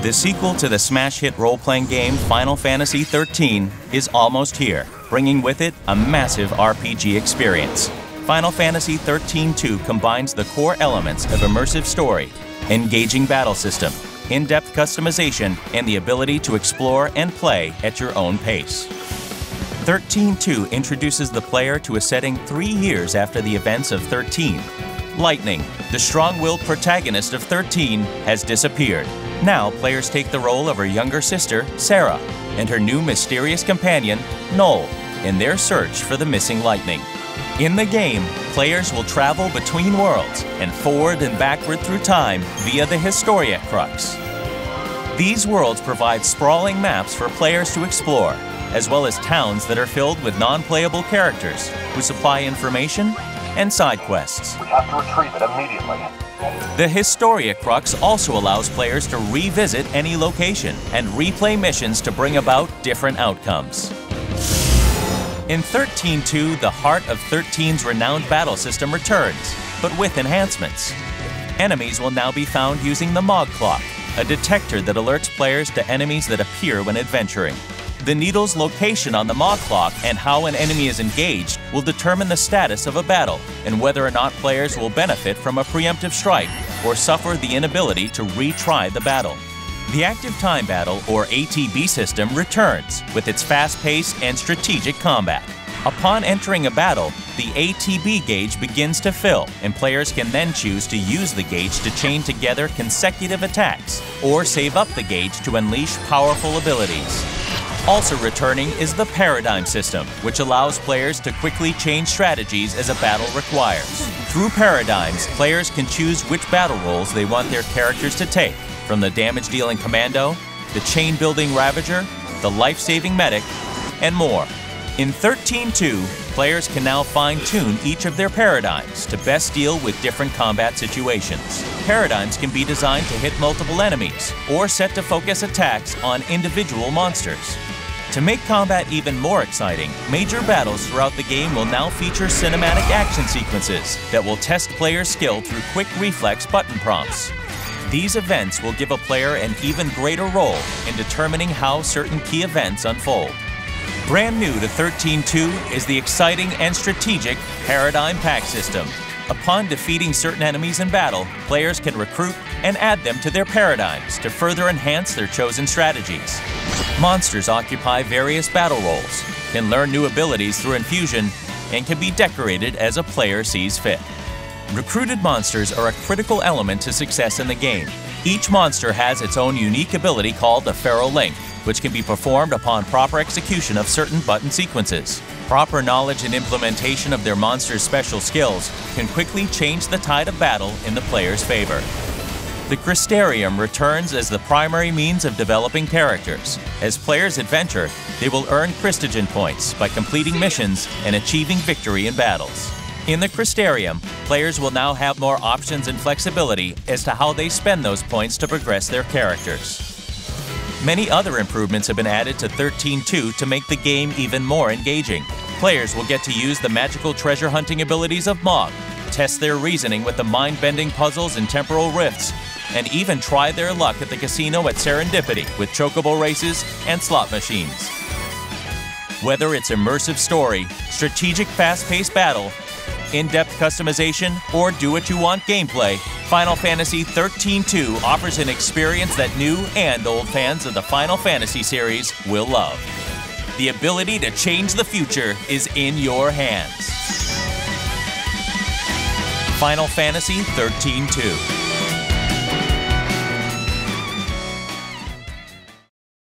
The sequel to the smash hit role-playing game Final Fantasy XIII is almost here, bringing with it a massive RPG experience. Final Fantasy XIII-2 combines the core elements of immersive story, engaging battle system, in-depth customization, and the ability to explore and play at your own pace. XIII-2 introduces the player to a setting 3 years after the events of 13. Lightning, the strong-willed protagonist of 13, has disappeared. Now, players take the role of her younger sister, Sarah, and her new mysterious companion, Noel, in their search for the missing Lightning. In the game, players will travel between worlds and forward and backward through time via the Historia Crux. These worlds provide sprawling maps for players to explore, as well as towns that are filled with non-playable characters who supply information and side quests. We have to retrieve it immediately. The Historia Crux also allows players to revisit any location and replay missions to bring about different outcomes. In XIII-2, the heart of 13's renowned battle system returns, but with enhancements. Enemies will now be found using the Mog Clock, a detector that alerts players to enemies that appear when adventuring. The needle's location on the Mog Clock and how an enemy is engaged will determine the status of a battle and whether or not players will benefit from a preemptive strike or suffer the inability to retry the battle. The Active Time Battle, or ATB system, returns with its fast-paced and strategic combat. Upon entering a battle, the ATB gauge begins to fill, and players can then choose to use the gauge to chain together consecutive attacks or save up the gauge to unleash powerful abilities. Also returning is the Paradigm system, which allows players to quickly change strategies as a battle requires. Through Paradigms, players can choose which battle roles they want their characters to take, from the damage-dealing Commando, the chain-building Ravager, the life-saving Medic, and more. In XIII-2, players can now fine-tune each of their paradigms to best deal with different combat situations. Paradigms can be designed to hit multiple enemies, or set to focus attacks on individual monsters. To make combat even more exciting, major battles throughout the game will now feature cinematic action sequences that will test players' skill through quick reflex button prompts. These events will give a player an even greater role in determining how certain key events unfold. Brand new to XIII-2 is the exciting and strategic Paradigm Pack system. Upon defeating certain enemies in battle, players can recruit and add them to their paradigms to further enhance their chosen strategies. Monsters occupy various battle roles, can learn new abilities through infusion, and can be decorated as a player sees fit. Recruited monsters are a critical element to success in the game. Each monster has its own unique ability called the Feral Link, which can be performed upon proper execution of certain button sequences. Proper knowledge and implementation of their monster's special skills can quickly change the tide of battle in the player's favor. The Crystarium returns as the primary means of developing characters. As players adventure, they will earn Christogen points by completing missions and achieving victory in battles. In the Crystarium, players will now have more options and flexibility as to how they spend those points to progress their characters. Many other improvements have been added to XIII-2 to make the game even more engaging. Players will get to use the magical treasure hunting abilities of Mog, test their reasoning with the mind-bending puzzles and temporal rifts, and even try their luck at the casino at Serendipity with chocobo races and slot machines. Whether it's immersive story, strategic fast-paced battle, in-depth customization, or do-what-you-want gameplay, Final Fantasy XIII-2 offers an experience that new and old fans of the Final Fantasy series will love. The ability to change the future is in your hands. Final Fantasy XIII-2.